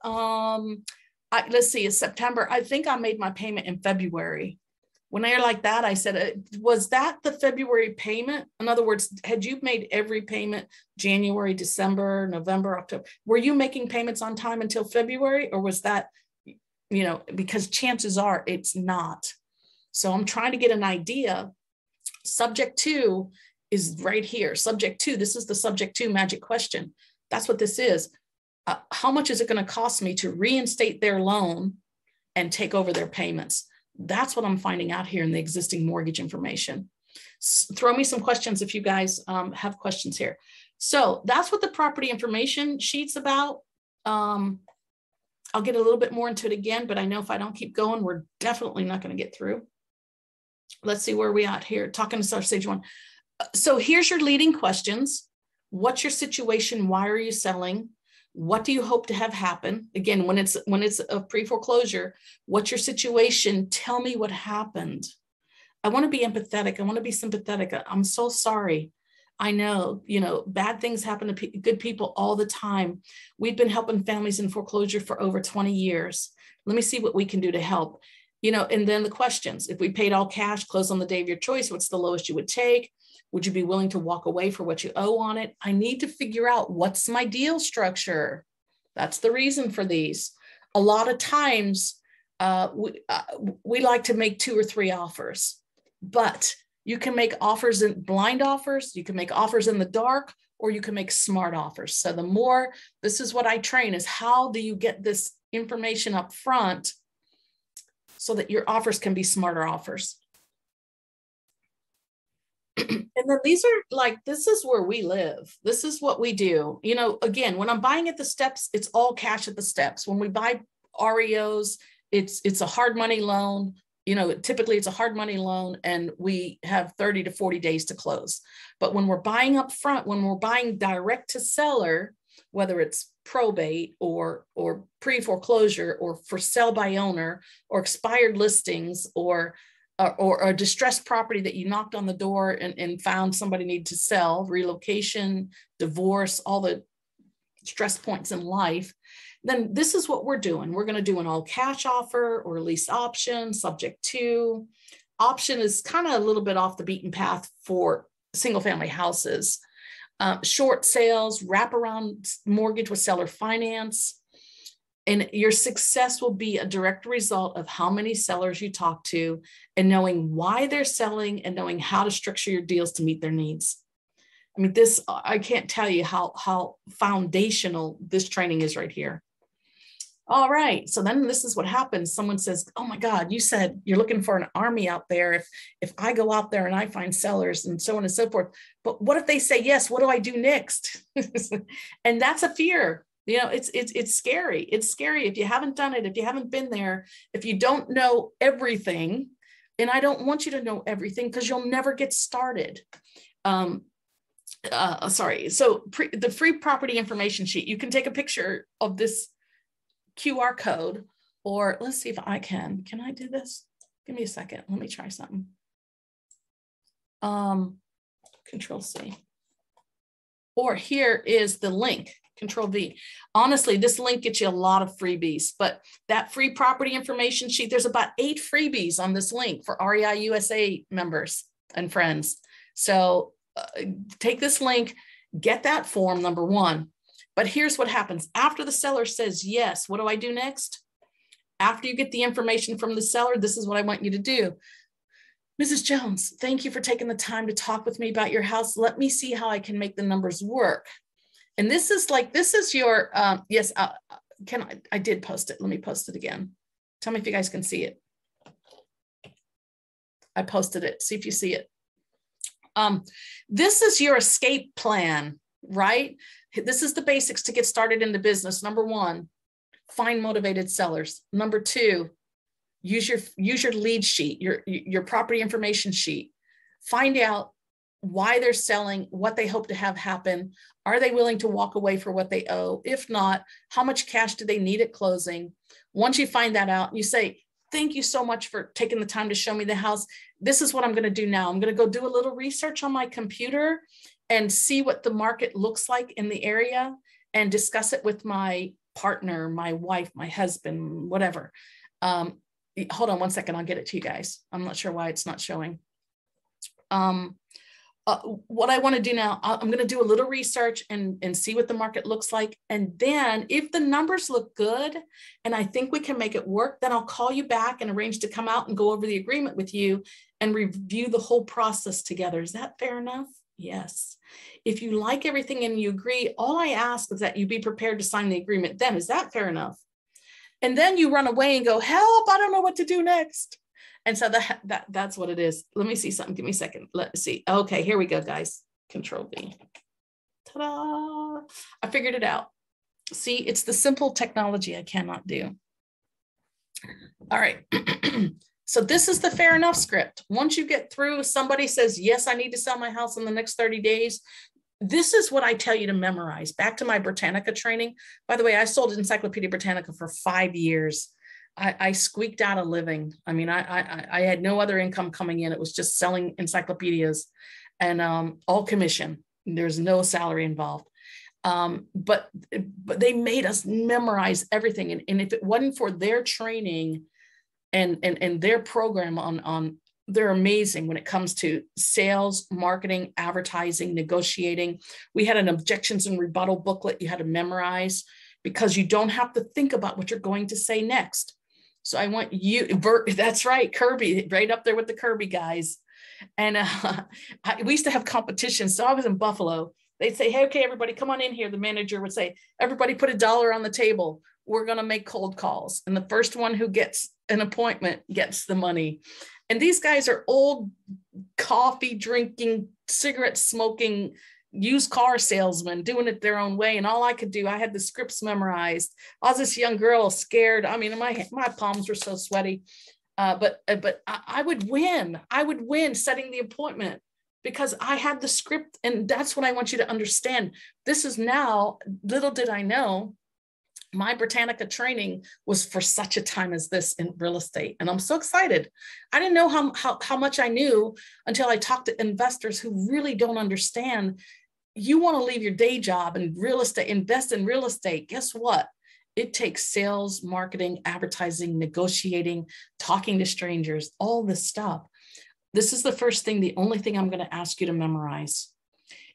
let's see, it's September. I think I made my payment in February. When they're like that, I said, was that the February payment? In other words, had you made every payment January, December, November, October? Were you making payments on time until February? Or was that, you know, because chances are it's not. So I'm trying to get an idea. Subject to is right here. Subject to, this is the subject to magic question. That's what this is. How much is it going to cost me to reinstate their loan and take over their payments? That's what I'm finding out here in the existing mortgage information. Throw me some questions if you guys have questions here. So that's what the property information sheet's about. I'll get a little bit more into it again, but I know if I don't keep going, we're definitely not going to get through. Let's see where we at here. Talking to Star Stage 1. So here's your leading questions. What's your situation? Why are you selling? What do you hope to have happen? Again, when it's a pre-foreclosure, what's your situation? Tell me what happened. I want to be empathetic. I want to be sympathetic. I'm so sorry. I know, you know, bad things happen to good people all the time. We've been helping families in foreclosure for over 20 years. Let me see what we can do to help. You know, and then the questions. If we paid all cash, close on the day of your choice, what's the lowest you would take? Would you be willing to walk away for what you owe on it? I need to figure out what's my deal structure. That's the reason for these. A lot of times we like to make 2 or 3 offers, but you can make offers in blind offers. You can make offers in the dark, or you can make smart offers. So the more, this is what I train, is how do you get this information up front so that your offers can be smarter offers. And then these are like, this is where we live. This is what we do. You know, again, when I'm buying at the steps, it's all cash at the steps. When we buy REOs, it's a hard money loan. You know, typically it's a hard money loan and we have 30 to 40 days to close. But when we're buying up front, when we're buying direct to seller, whether it's probate or pre-foreclosure or for sale by owner or expired listings or a distressed property that you knocked on the door and found somebody needed to sell, relocation, divorce, all the stress points in life, then this is what we're doing. We're going to do an all cash offer or lease option, subject to. Option is kind of a little bit off the beaten path for single family houses. Short sales, wraparound mortgage with seller finance. And your success will be a direct result of how many sellers you talk to and knowing why they're selling and knowing how to structure your deals to meet their needs. I mean, this, I can't tell you how foundational this training is right here. All right. So then this is what happens. Someone says, oh my God, you said you're looking for an army out there. If I go out there and I find sellers and so on and so forth, but what if they say yes? What do I do next? And that's a fear. You know, it's scary. It's scary if you haven't done it, if you haven't been there, if you don't know everything. And I don't want you to know everything because you'll never get started. Sorry. So the free property information sheet, you can take a picture of this QR code, or let's see if I can I do this? Give me a second. Let me try something. Control C. Or here is the link. Control V. Honestly, this link gets you a lot of freebies, but that free property information sheet, there's about 8 freebies on this link for REI USA members and friends. So take this link, get that form, number 1. But here's what happens. After the seller says yes, what do I do next? After you get the information from the seller, this is what I want you to do. Mrs. Jones, thank you for taking the time to talk with me about your house. Let me see how I can make the numbers work. And this is your, yes, I did post it. Let me post it again. Tell me if you guys can see it. I posted it. See if you see it. This is your escape plan, right? This is the basics to get started in the business. Number one, find motivated sellers. Number two, use your lead sheet, your property information sheet. Find out why they're selling, what they hope to have happen. Are they willing to walk away for what they owe? If not, how much cash do they need at closing? Once you find that out, you say, thank you so much for taking the time to show me the house. This is what I'm going to do now. I'm going to go do a little research on my computer and see what the market looks like in the area and discuss it with my partner, my wife, my husband, whatever. Hold on one second. I'll get it to you guys. I'm not sure why it's not showing. What I want to do now, I'm going to do a little research and see what the market looks like. And then if the numbers look good and I think we can make it work, then I'll call you back and arrange to come out and go over the agreement with you and review the whole process together. Is that fair enough? Yes. If you like everything and you agree, all I ask is that you be prepared to sign the agreement then. Is that fair enough? And then you run away and go, help, I don't know what to do next. And so that's what it is. Let me see something. Give me a second. Let's see. Okay, here we go, guys. Control V. Ta-da! I figured it out. See, it's the simple technology I cannot do. All right. So this is the fair enough script. Once you get through, somebody says, yes, I need to sell my house in the next 30 days. This is what I tell you to memorize. Back to my Britannica training. By the way, I sold Encyclopedia Britannica for 5 years. I squeaked out a living. I mean, I had no other income coming in. It was just selling encyclopedias and all commission. There's no salary involved. But they made us memorize everything. And if it wasn't for their training and their program on, they're amazing when it comes to sales, marketing, advertising, negotiating. We had an objections and rebuttal booklet you had to memorize because you don't have to think about what you're going to say next. So I want you, that's right, Kirby, right up there with the Kirby guys. And we used to have competitions. So I was in Buffalo. They'd say, hey, okay, everybody, come on in here. The manager would say, everybody put $1 on the table. We're going to make cold calls. And the first one who gets an appointment gets the money. And these guys are old coffee drinking, cigarette smoking, used car salesmen doing it their own way. And all I could do, I had the scripts memorized. I was this young girl scared. I mean, my palms were so sweaty, but I would win. I would win setting the appointment because I had the script. And that's what I want you to understand. This is now, little did I know, my Britannica training was for such a time as this in real estate. And I'm so excited. I didn't know how much I knew until I talked to investors who really don't understand. You want to leave your day job and real estate, invest in real estate. Guess what? It takes sales, marketing, advertising, negotiating, talking to strangers, all this stuff. This is the first thing, the only thing I'm going to ask you to memorize.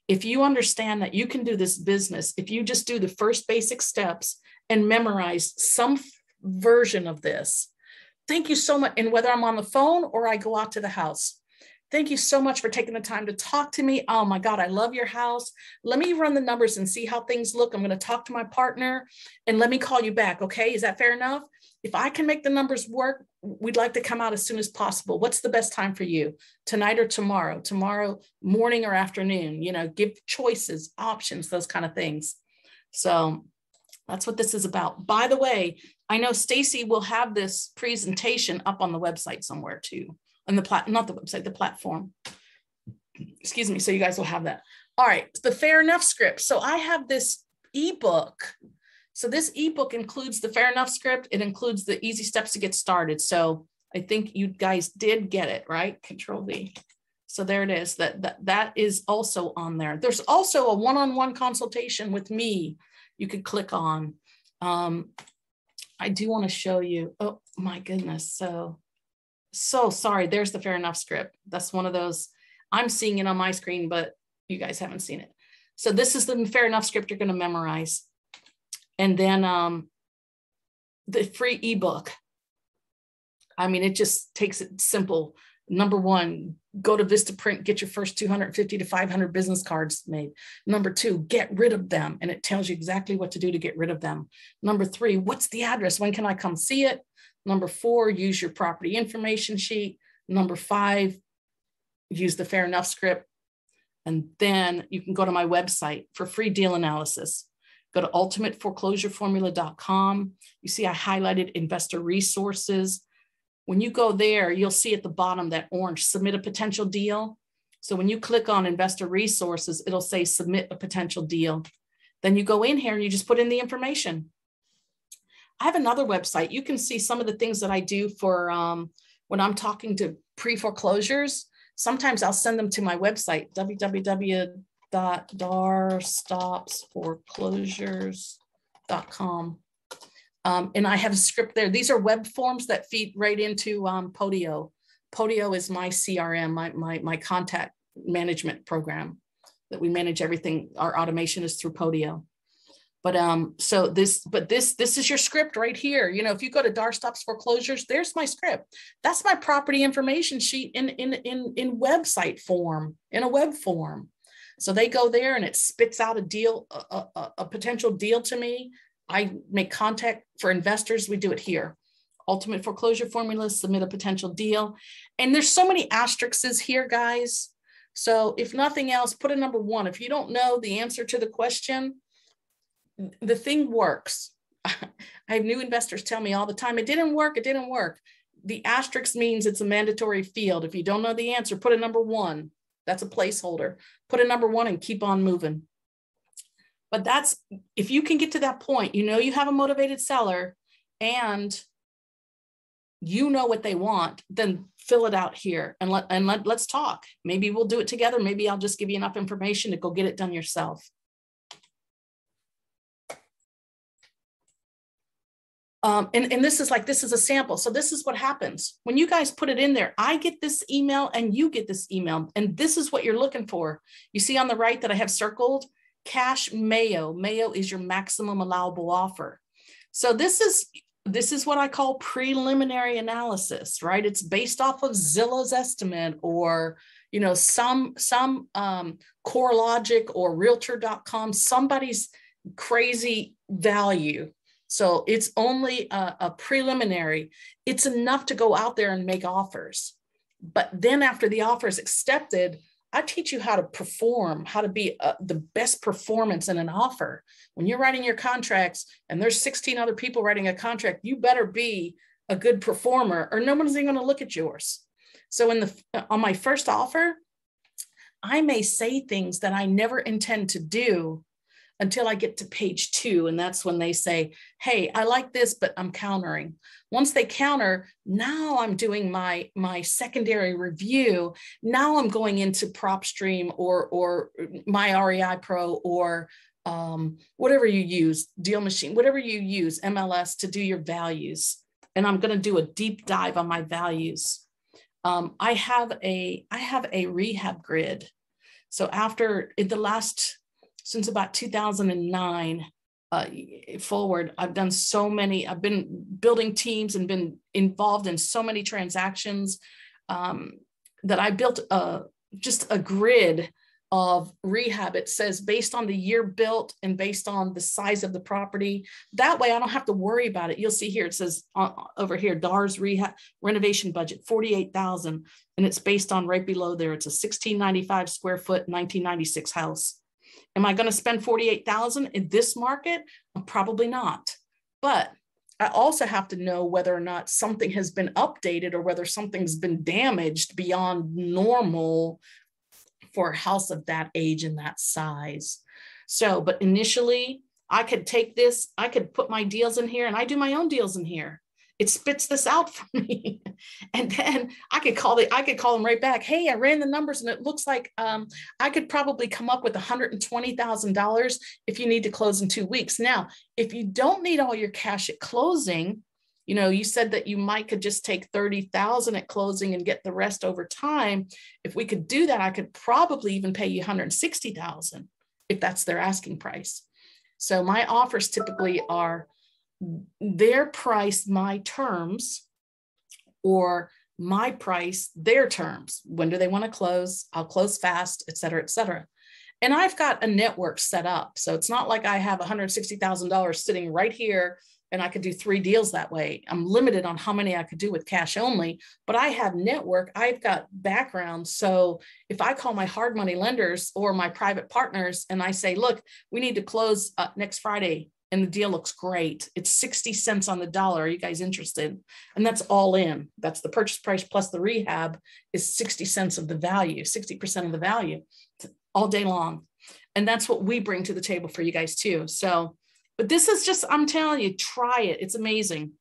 If you understand that you can do this business, if you just do the first basic steps and memorize some version of this, thank you so much. And whether I'm on the phone or I go out to the house, thank you so much for taking the time to talk to me. Oh my God, I love your house. Let me run the numbers and see how things look. I'm going to talk to my partner and let me call you back. Okay. Is that fair enough? If I can make the numbers work, we'd like to come out as soon as possible. What's the best time for you? Tonight or tomorrow? Tomorrow morning or afternoon? You know, give choices, options, those kind of things. So that's what this is about. By the way, I know Stacy will have this presentation up on the website somewhere too. On the not the website, the platform. Excuse me. So you guys will have that. All right. The fair enough script. So I have this ebook. So this ebook includes the fair enough script. It includes the easy steps to get started. So I think you guys did get it, right? Control V. So there it is. That is also on there. There's also a one-on-one consultation with me you could click on. I do want to show you. Oh my goodness. So sorry, there's the fair enough script. That's one of those, I'm seeing it on my screen, but you guys haven't seen it. So this is the fair enough script you're going to memorize. And then the free ebook. I mean, it just takes it simple. Number one, go to Vistaprint, get your first 250 to 500 business cards made. Number two, get rid of them. And it tells you exactly what to do to get rid of them. Number three, what's the address? When can I come see it? Number four, use your property information sheet. Number five, use the fair enough script. And then you can go to my website for free deal analysis. Go to ultimateforeclosureformula.com. You see I highlighted investor resources. When you go there, you'll see at the bottom that orange, submit a potential deal. So when you click on investor resources, it'll say submit a potential deal. Then you go in here and you just put in the information. I have another website. You can see some of the things that I do for when I'm talking to pre-foreclosures. Sometimes I'll send them to my website, www.darstopsforeclosures.com. And I have a script there. These are web forms that feed right into Podio. Podio is my CRM, my contact management program that we manage everything. Our automation is through Podio. But this is your script right here. You know, if you go to Darstops Foreclosures, there's my script. That's my property information sheet in website form, in a web form. So they go there and it spits out a deal, a potential deal to me. I make contact for investors. We do it here. Ultimate foreclosure formula, submit a potential deal. And there's so many asterisks here, guys. So if nothing else, put a number one. If you don't know the answer to the question, the thing works. I have new investors tell me all the time, it didn't work, it didn't work. The asterisk means it's a mandatory field. If you don't know the answer, put a number one. That's a placeholder. Put a number one and keep on moving. But that's, if you can get to that point, you know you have a motivated seller and you know what they want, then fill it out here and let's talk. Maybe we'll do it together. Maybe I'll just give you enough information to go get it done yourself. And this is a sample. So this is what happens. When you guys put it in there, I get this email and you get this email. And this is what you're looking for. You see on the right that I have circled? Cash Mayo. Mayo is your maximum allowable offer. So this is what I call preliminary analysis, right? It's based off of Zillow's estimate or, you know, some CoreLogic or Realtor.com, somebody's crazy value. So it's only a preliminary. It's enough to go out there and make offers. But then after the offer is accepted, I teach you how to perform, how to be the best performance in an offer. When you're writing your contracts and there's 16 other people writing a contract, you better be a good performer or no one's even going to look at yours. So on my first offer, I may say things that I never intend to do until I get to page 2. And that's when they say, hey, I like this, but I'm countering. Once they counter, now I'm doing my secondary review. Now I'm going into PropStream or my REI Pro or whatever you use, Deal Machine, whatever you use, MLS to do your values. And I'm going to do a deep dive on my values. I have a rehab grid. So since about 2009 forward, I've been building teams and been involved in so many transactions that I built just a grid of rehab. It says based on the year built and based on the size of the property. That way I don't have to worry about it. You'll see here, it says over here, DAR's rehab renovation budget, $48,000. And it's based on right below there. It's a 1695 square foot, 1996 house. Am I going to spend $48,000 in this market? Probably not. But I also have to know whether or not something has been updated or whether something's been damaged beyond normal for a house of that age and that size. So, but initially I could take this, I could put my deals in here and I do my own deals in here. It spits this out for me. And then I could call them right back. Hey, I ran the numbers and it looks like I could probably come up with $120,000 if you need to close in 2 weeks. Now, if you don't need all your cash at closing, you know, you said that you could just take $30,000 at closing and get the rest over time. If we could do that, I could probably even pay you $160,000. if that's their asking price. So my offers typically are their price, my terms, or my price, their terms. When do they want to close? I'll close fast, et cetera, et cetera. And I've got a network set up. So it's not like I have $160,000 sitting right here and I could do 3 deals that way. I'm limited on how many I could do with cash only, but I have network. I've got background. So if I call my hard money lenders or my private partners and I say, look, we need to close next Friday and the deal looks great. It's 60 cents on the dollar. Are you guys interested? And that's all in. That's the purchase price plus the rehab is 60 cents of the value, 60% of the value all day long. And that's what we bring to the table for you guys too. So, but this is just, I'm telling you, try it. It's amazing.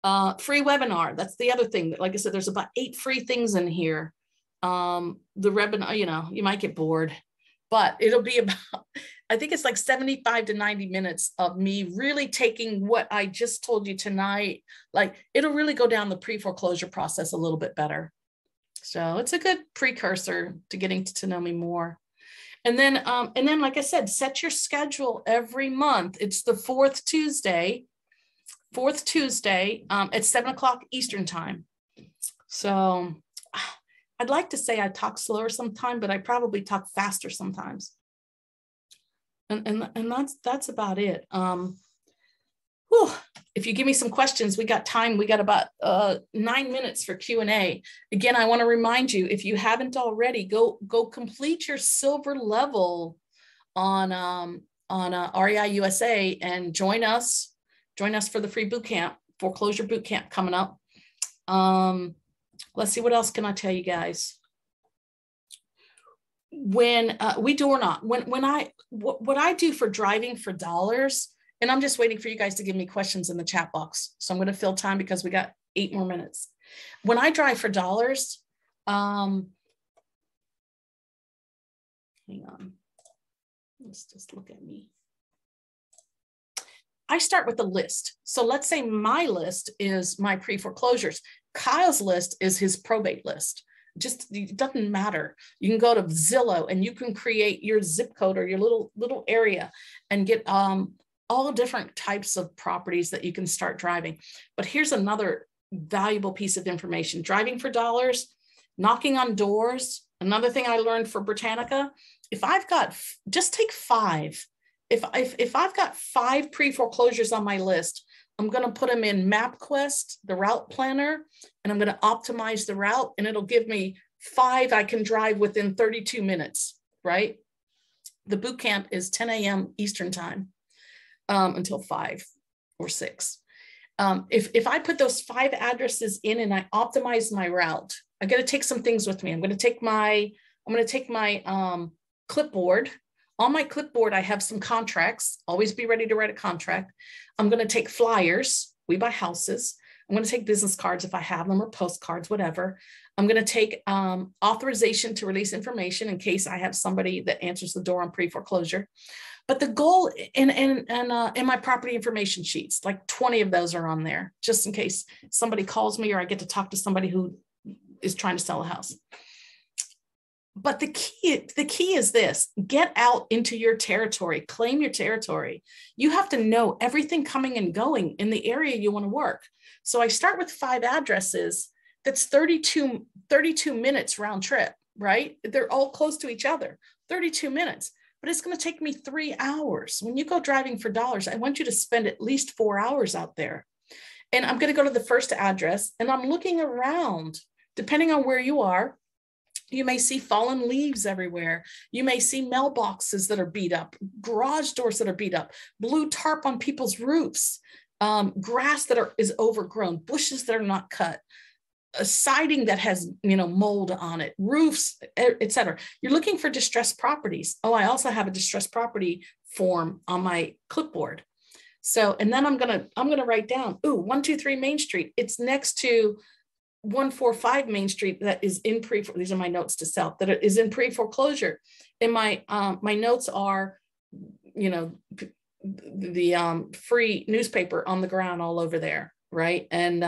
Free webinar. That's the other thing. Like I said, there's about 8 free things in here. The webinar, you know, you might get bored, but it'll be about, I think it's like 75 to 90 minutes of me really taking what I just told you tonight. Like it'll really go down the pre-foreclosure process a little bit better. So it's a good precursor to getting to know me more. And then, like I said, set your schedule every month. It's the fourth Tuesday at 7 o'clock Eastern time. So I'd like to say I talk slower sometime, but I probably talk faster sometimes. And that's about it. If you give me some questions, we got time. We got about 9 minutes for Q&A. Again, I want to remind you, if you haven't already, go complete your silver level on REI USA and join us for the free boot camp, foreclosure boot camp coming up. Let's see, what else can I tell you guys? When we do or not, what I do for driving for dollars, and I'm just waiting for you guys to give me questions in the chat box. So I'm going to fill time because we got 8 more minutes. When I drive for dollars, hang on, let's just look at me. I start with the list. So let's say my list is my pre-foreclosures. Kyle's list is his probate list. Just, it doesn't matter. You can go to Zillow and you can create your zip code or your little area and get all different types of properties that you can start driving. But here's another valuable piece of information. Driving for dollars, knocking on doors. Another thing I learned for Britannica, if I've got, just take 5. If I've got 5 pre-foreclosures on my list, I'm going to put them in MapQuest, the route planner, and I'm going to optimize the route, and it'll give me 5 I can drive within 32 minutes, right? The boot camp is 10 a.m. Eastern time until 5 or 6. If I put those 5 addresses in and I optimize my route, I got to take some things with me. I'm going to take my clipboard. On my clipboard, I have some contracts. Always be ready to write a contract. I'm going to take flyers. We buy houses. I'm going to take business cards if I have them, or postcards, whatever. I'm going to take authorization to release information in case I have somebody that answers the door on pre-foreclosure. But the goal in my property information sheets, like 20 of those are on there, just in case somebody calls me or I get to talk to somebody who is trying to sell a house. But the key is this: get out into your territory, claim your territory. You have to know everything coming and going in the area you want to work. So I start with 5 addresses. That's 32 minutes round trip, right? They're all close to each other, 32 minutes, but it's going to take me 3 hours. When you go driving for dollars, I want you to spend at least 4 hours out there. And I'm going to go to the first address and I'm looking around, depending on where you are. You may see fallen leaves everywhere. You may see mailboxes that are beat up, garage doors that are beat up, blue tarp on people's roofs, grass that is overgrown, bushes that are not cut, a siding that has, mold on it, roofs, etc. You're looking for distressed properties. Oh, I also have a distressed property form on my clipboard. So, and then I'm gonna write down, 123 Main Street. It's next to 145 Main Street that is in these are my notes to self, that is in pre-foreclosure. And my notes are, the free newspaper on the ground all over there, right? And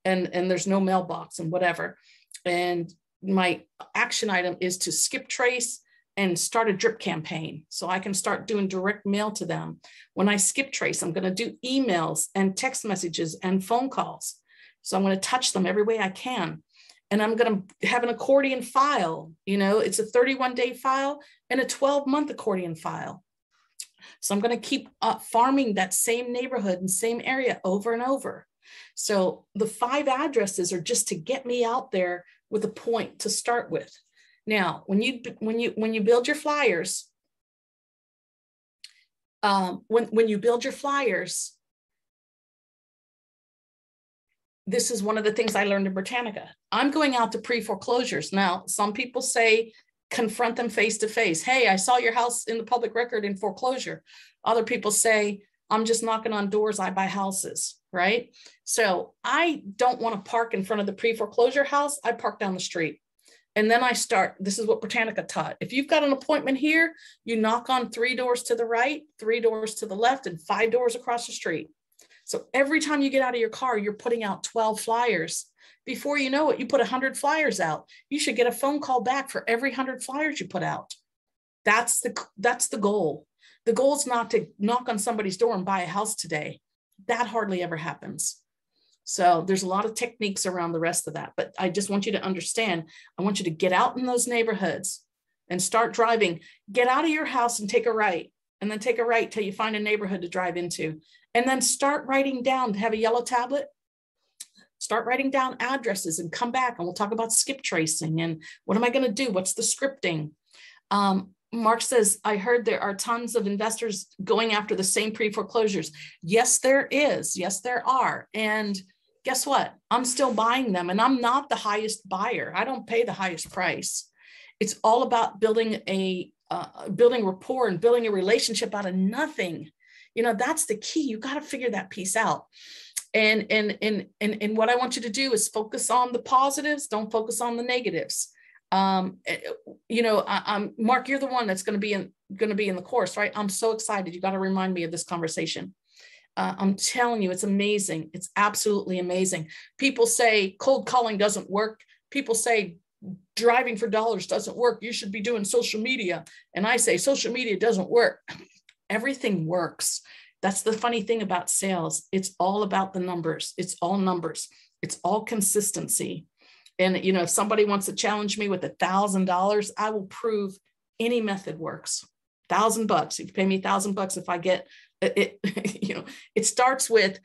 there's no mailbox and whatever. And my action item is to skip trace and start a drip campaign so I can start doing direct mail to them. When I skip trace, I'm going to do emails and text messages and phone calls. So I'm going to touch them every way I can. And I'm going to have an accordion file. It's a 31-day file and a 12-month accordion file. So I'm going to keep farming that same neighborhood and same area over and over. So the 5 addresses are just to get me out there with a point to start with. Now, when you build your flyers, when you build your flyers, this is one of the things I learned in Britannica. I'm going out to pre-foreclosures. Now, some people say, confront them face to face. Hey, I saw your house in the public record in foreclosure. Other people say, I'm just knocking on doors, I buy houses, right? So I don't want to park in front of the pre-foreclosure house. I park down the street. And then I start, this is what Britannica taught. If you've got an appointment here, you knock on 3 doors to the right, 3 doors to the left, and 5 doors across the street. So every time you get out of your car, you're putting out 12 flyers. Before you know it, you put 100 flyers out. You should get a phone call back for every 100 flyers you put out. That's the goal. The goal is not to knock on somebody's door and buy a house today. That hardly ever happens. So there's a lot of techniques around the rest of that, but I just want you to understand, I want you to get out in those neighborhoods and start driving. Get out of your house and take a right, and then take a right till you find a neighborhood to drive into. And then start writing down, have a yellow tablet, start writing down addresses and come back and we'll talk about skip tracing and what am I going to do? What's the scripting? Mark says, I heard there are tons of investors going after the same pre-foreclosures. Yes, there is. Yes, there are. And guess what? I'm still buying them and I'm not the highest buyer. I don't pay the highest price. It's all about building rapport and building a relationship out of nothing. That's the key. You got to figure that piece out. And what I want you to do is focus on the positives. Don't focus on the negatives. Mark, you're the one that's going to be in the course, right? I'm so excited. You got to remind me of this conversation. I'm telling you, it's amazing. It's absolutely amazing. People say cold calling doesn't work. People say driving for dollars doesn't work. You should be doing social media. And I say social media doesn't work. Everything works. That's the funny thing about sales. It's all about the numbers. It's all numbers. It's all consistency. And, if somebody wants to challenge me with $1,000, I will prove any method works. $1,000. If you pay me $1,000, if I get it, it starts with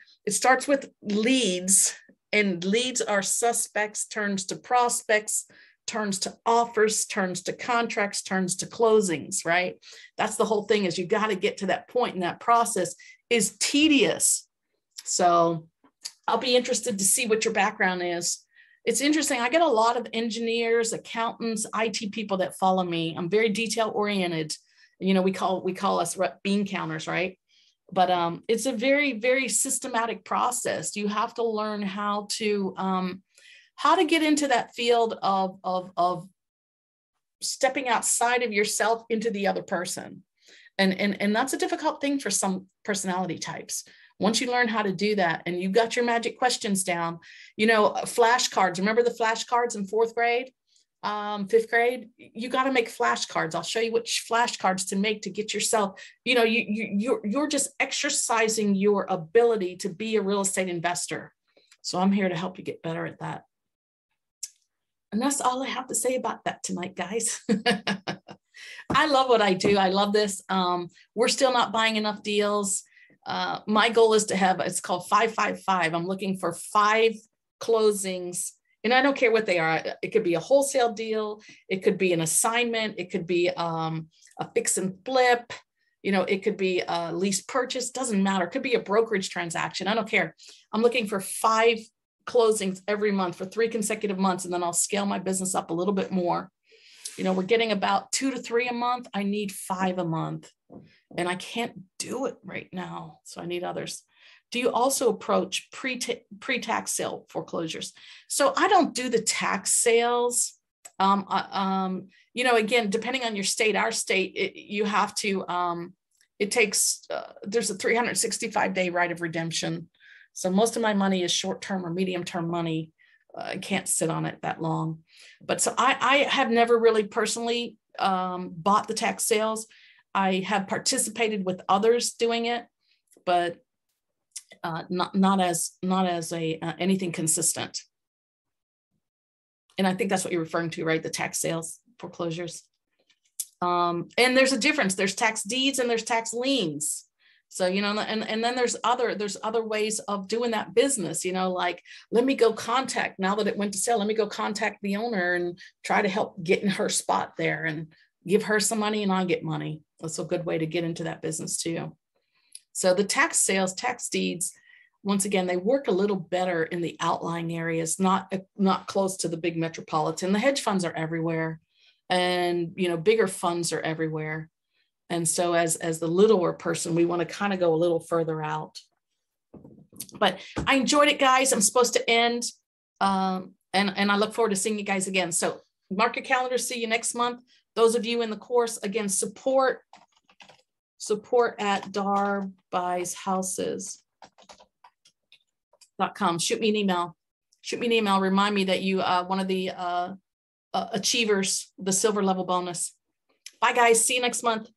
leads, and leads are suspects, turns to prospects, turns to offers, turns to contracts, turns to closings, right? That's the whole thing, is you got to get to that point, and that process is tedious. So I'll be interested to see what your background is. It's interesting. I get a lot of engineers, accountants, IT people that follow me. I'm very detail oriented. We call us bean counters, right? But it's a very, very systematic process. You have to learn how to get into that field of stepping outside of yourself into the other person. And that's a difficult thing for some personality types. Once you learn how to do that and you got your magic questions down, flashcards, remember the flashcards in 4th grade, 5th grade, you got to make flashcards. I'll show you which flashcards to make to get yourself, you're just exercising your ability to be a real estate investor. So I'm here to help you get better at that. And that's all I have to say about that tonight, guys. I love what I do. I love this. We're still not buying enough deals. My goal is to have, it's called 555. I'm looking for 5 closings, and I don't care what they are. It could be a wholesale deal. It could be an assignment. It could be a fix and flip. It could be a lease purchase. Doesn't matter. It could be a brokerage transaction. I don't care. I'm looking for 5 closings every month for 3 consecutive months. And then I'll scale my business up a little bit more. We're getting about 2 to 3 a month. I need 5 a month. And I can't do it right now. So I need others. Do you also approach pre-tax sale foreclosures? So I don't do the tax sales. Again, depending on your state, our state, you have to, it takes, there's a 365-day right of redemption. So most of my money is short-term or medium-term money. I can't sit on it that long. But so I have never really personally bought the tax sales. I have participated with others doing it, but not as anything consistent. And I think that's what you're referring to, right? The tax sales foreclosures. And there's a difference. There's tax deeds and there's tax liens. So, you know, and then there's other ways of doing that business, you know, like, let me go contact, now that it went to sale, let me go contact the owner and try to help get in her spot there and give her some money and I get money. That's a good way to get into that business too. So the tax sales, tax deeds, once again, they work a little better in the outlying areas, not close to the big metropolitan. The hedge funds are everywhere, and, you know, bigger funds are everywhere. And so as the littler person, we want to kind of go a little further out. But I enjoyed it, guys. I'm supposed to end, and I look forward to seeing you guys again. So mark your calendar, see you next month. Those of you in the course, again, support at darbyshouses.com. Shoot me an email. Remind me that you one of the achievers, the silver level bonus. Bye, guys. See you next month.